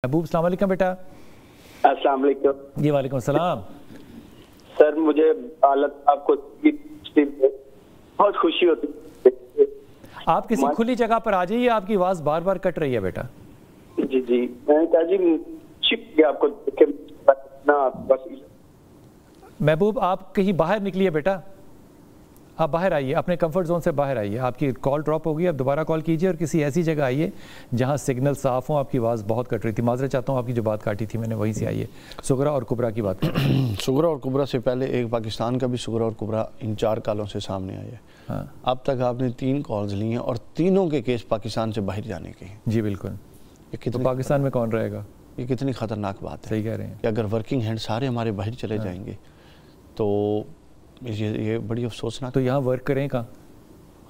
महबूब अस्सलाम वालेकुम बेटा। अस्सलाम वालेकुम। जी वालेकुम सलाम। सर मुझे हालत आपको बहुत खुशी होती है। आप किसी खुली जगह पर आ जाइए, आपकी आवाज़ बार बार कट रही है बेटा। जी जी मैंने कहा जी शुक्रिया आपको देख के बस। महबूब आप कहीं बाहर निकलिए बेटा, आप बाहर आइए, अपने कंफर्ट जोन से बाहर आइए। आपकी कॉल ड्रॉप होगी, आप दोबारा कॉल कीजिए और किसी ऐसी जगह आइए जहां सिग्नल साफ़ हो। आपकी आवाज़ बहुत कट रही थी, माजरत चाहता हूँ, आपकी जो बात काटी थी मैंने वहीं से आइए। सुगरा और कुबरा की बात करें। सुगरा और कुबरा से पहले एक पाकिस्तान का भी सुगरा और कुबरा इन 4 कॉलों से सामने आया है। हाँ। अब तक आपने 3 कॉल्स ली हैं और तीनों के केस पाकिस्तान से बाहर जाने के हैं। जी बिल्कुल। तो पाकिस्तान में कौन रहेगा? ये कितनी ख़तरनाक बात है। सही कह रहे हैं कि अगर वर्किंग हैंड सारे हमारे बाहर चले जाएंगे तो ये बड़ी अफसोसनाक। तो यहाँ वर्क करें कहाँ?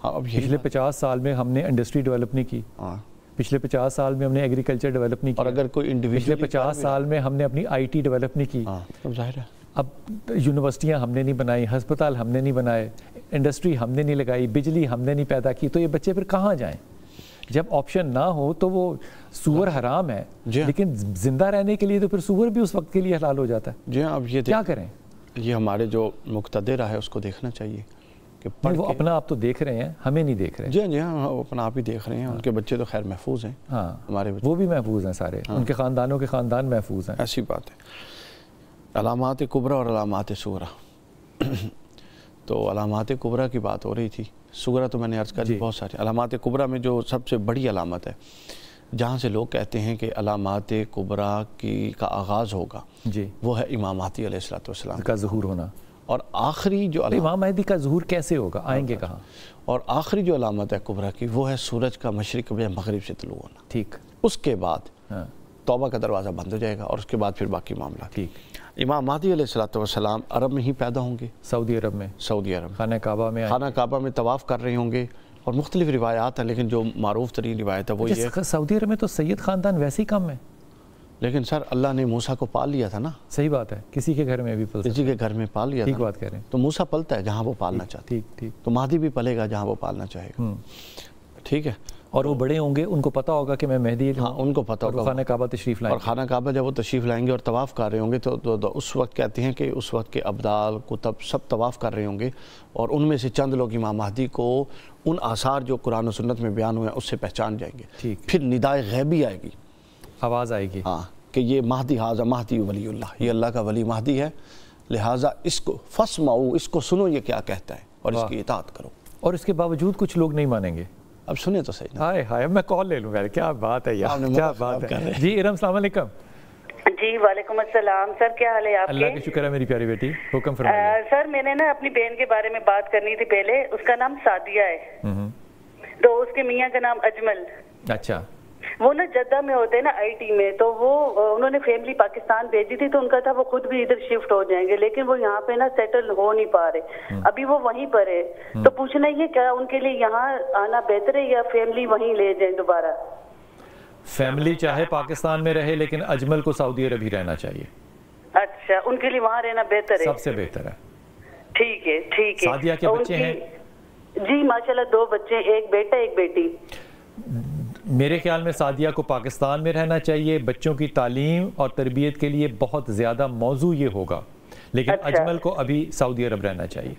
हाँ, अब पिछले 50 साल में हमने इंडस्ट्री डेवलप नहीं की। हाँ। पिछले 50 साल में हमने एग्रीकल्चर डेवलप नहीं की। और अगर कोई पिछले 50 साल में हमने अपनी IT डेवलप नहीं की। हाँ, तो जाहिर है। अब यूनिवर्सिटियाँ हमने नहीं बनाई, हस्पताल हमने नहीं बनाए, इंडस्ट्री हमने नहीं लगाई, बिजली हमने नहीं पैदा की, तो ये बच्चे फिर कहाँ जाएं? जब ऑप्शन ना हो तो वो सूअर हराम है, लेकिन जिंदा रहने के लिए तो फिर सूअर भी उस वक्त के लिए हलाल हो जाता है। जी हाँ, अब ये क्या करें? ये हमारे जो मुक्तदर है उसको देखना चाहिए कि वो अपना आप तो देख रहे हैं, हमें नहीं देख रहे। जी हाँ, वो अपना आप ही देख रहे हैं। हाँ। उनके बच्चे तो खैर महफूज हैं। हाँ, हमारे वो भी महफूज हैं सारे। हाँ। उनके ख़ानदानों के ख़ानदान महफूज हैं। ऐसी बात है। अलामात कुबरा और अलामात सुगरा। तो अलामात कुबरा की बात हो रही थी, सुगरा तो मैंने अर्ज़ करी बहुत सारे। अलामात कुबरा में जो सबसे बड़ी अलामत है, जहाँ से लोग कहते हैं कि अलामात कुबरा का आगाज़ होगा जी, वो है इमाम महदी अलैहिस्सलाम का ज़हूर होना। और आखिरी जो इमाम महदी का ज़हूर कैसे होगा, आएंगे कहाँ? और आखिरी जो अलामत है कुबरा की वो है सूरज का मशरिक़ या मगरिब से तुलू होना। ठीक। उसके बाद तौबा का दरवाज़ा बंद हो जाएगा और उसके बाद फिर बाकी मामला। ठीक। इमाम महदी अलैहिस्सलाम अरब में ही पैदा होंगे, सऊदी अरब में। सऊदी अरब खाना काबा में, खाना काबा में तवाफ़ कर रहे होंगे। और मुख्तलिफ रिवायात हैं, लेकिन जो मारूफ तरीन रिवायत है वो ये, सऊदी अरब में तो सैयद ख़ानदान वैसे ही कम है। लेकिन सर अल्लाह ने मूसा को पाल लिया था ना। सही बात है, किसी के घर में भी पल, किसी के घर में पाल लिया। ठीक बात कह रहे हैं। तो मूसा पलता है जहाँ वो पालना चाहता है। ठीक ठीक। तो महदी भी पलेगा जहाँ वो पालना चाहेगा। ठीक है। और वो बड़े होंगे, उनको पता होगा कि मैं मेहदी। हाँ, उनको पता होगा। खाना काबा तशरीफ़ लाएंगे। और खाना काबा जब वो तशरीफ़ लाएंगे और तवाफ़ कर रहे होंगे तो उस वक्त कहते हैं कि उस वक्त के अब्दाल कुतब सब तवाफ़ कर रहे होंगे और उनमें से चंद लोग इमाम महदी को उन आसार जो कुरान और सुन्नत में बयान हुए हैं उससे पहचान जाएंगे। ठीक। फिर निदाए गैबी आएगी, आवाज़ आएगी, हाँ, कि ये महदी हाजा महदी वलीउल्लाह, ये अल्लाह का वली महदी है, लिहाजा इसको फस्माऊ, इसको सुनो ये क्या कहता है और इसकी इताअत करो। और इसके बावजूद कुछ लोग नहीं मानेंगे। अब सुने तो सही। हाय हाय, मैं कॉल ले लूँ यार, क्या बात है यार, क्या बात है। जी इरम अस्सलाम वालेकुम। जी वालेकुम अस्सलाम। सर क्या हाल है आपके? अल्लाह का शुक्र है मेरी प्यारी बेटी, हुक्म फरमाइए। सर मैंने ना अपनी बहन के बारे में बात करनी थी पहले। उसका नाम सादिया है, तो उसके मियाँ का नाम अजमल। अच्छा। वो ना जद्दा में होते हैं ना IT में, तो वो उन्होंने फैमिली पाकिस्तान भेजी थी, तो उनका था वो खुद भी इधर शिफ्ट हो जाएंगे, लेकिन वो यहाँ पे ना सेटल हो नहीं पा रहे। अभी वो वहीं पर है, तो पूछना ये क्या उनके लिए यहाँ आना बेहतर है या फैमिली वहीं ले जाए दोबारा? फैमिली चाहे पाकिस्तान में रहे, लेकिन अजमल को सऊदी अरब ही रहना चाहिए। अच्छा, उनके लिए वहाँ रहना बेहतर है? सबसे बेहतर है। ठीक है ठीक है। सादिया के बच्चे हैं? जी माशाल्लाह 2 बच्चे, एक बेटा एक बेटी। मेरे ख्याल में सादिया को पाकिस्तान में रहना चाहिए। बच्चों की तालीम और तरबियत के लिए बहुत ज़्यादा मौजू ये होगा, लेकिन अजमल को अभी सऊदी अरब रहना चाहिए।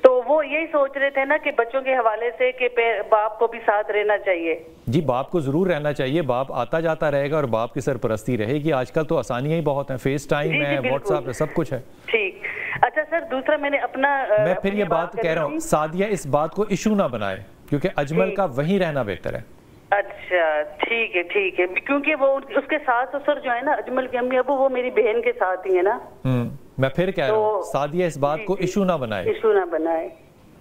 तो वो यही सोच रहे थे ना कि बच्चों के हवाले से कि बाप को भी साथ रहना चाहिए। जी बाप को ज़रूर रहना चाहिए, बाप आता जाता रहेगा और बाप की सरपरस्ती रहेगी। आजकल तो आसानियाँ ही बहुत हैं, फेस टाइम है, व्हाट्सएप है, सब कुछ है। ठीक। अच्छा सर, दूसरा मैंने अपना मैं फिर ये बात कह रहा हूँ, सादिया इस बात को इशू ना बनाए, क्योंकि अजमल का वहीं रहना बेहतर है। अच्छा ठीक है ठीक है, क्योंकि वो उसके सास ससुर जो है ना, अजमल के अम्मी अबू, वो मेरी बहन के साथ ही है ना। मैं फिर कह रहा हूँ, सादिया इस बात को इशू ना बनाए। इशू ना बनाए।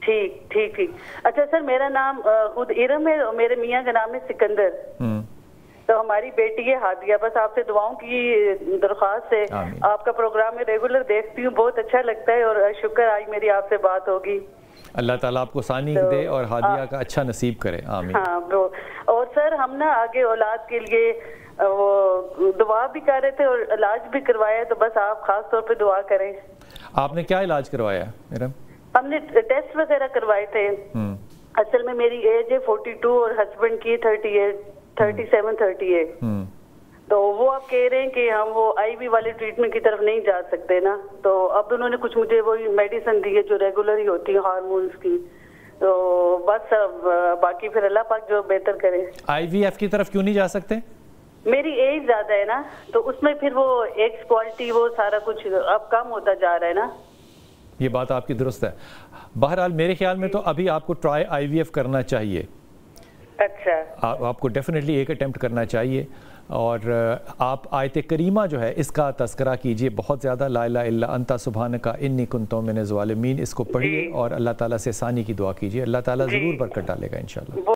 ठीक ठीक ठीक। अच्छा सर, मेरा नाम खुद इरम है और मेरे मियाँ का नाम है सिकंदर। तो हमारी बेटी है हादिया। बस आपसे दुआओं की दरख्वास्त है। आपका प्रोग्राम में रेगुलर देखती हूँ, बहुत अच्छा लगता है और शुक्र आज मेरी आपसे बात होगी। अल्लाह ताला आपको सानी दे और हादिया का अच्छा नसीब करे, आमीन। हाँ ब्रो। और सर हम ना आगे औलाद के लिए वो दुआ भी कर रहे थे और इलाज भी करवाया, तो बस आप खास तौर पे दुआ करें। आपने क्या इलाज करवाया मेरा? हमने टेस्ट वगैरह करवाए थे। असल में मेरी एज है 42 और हस्बैंड की 37-38। تو وہ آپ کہہ رہے ہیں کہ ہم وہ آئی وی والے ٹریٹمنٹ کی طرف نہیں جا سکتے نا. تو اب انہوں نے کچھ مجھے وہی میڈیسن دی ہے جو ریگولر ہی ہوتی ہے ہارمونز کی. تو بس اب باقی پھر اللہ پاک جو بہتر کرے. آئی وی ایف کی طرف کیوں نہیں جا سکتے؟ میری ایج زیادہ ہے نا, تو اس میں پھر وہ ایکس کوالٹی وہ سارا کچھ اب کم ہوتا جا رہا ہے نا. یہ بات آپ کی درست ہے. بہرحال میرے خیال میں تو ابھی آپ کو ٹرائی آئی وی ایف کرنا چاہیے. اچھا, آپ کو ڈیفینیٹلی ایک اٹیمپٹ کرنا چاہیے. اور آپ آیت کریمہ جو ہے اس کا تذکرہ کیجئے بہت زیادہ, لا الہ الا انت سبحانک انی کنت من الظالمین, اس کو پڑھیے اور اللہ تعالیٰ سے ثانی کی دعا کیجئے. اللہ تعالیٰ ضرور برکت ڈالے گا انشاءاللہ.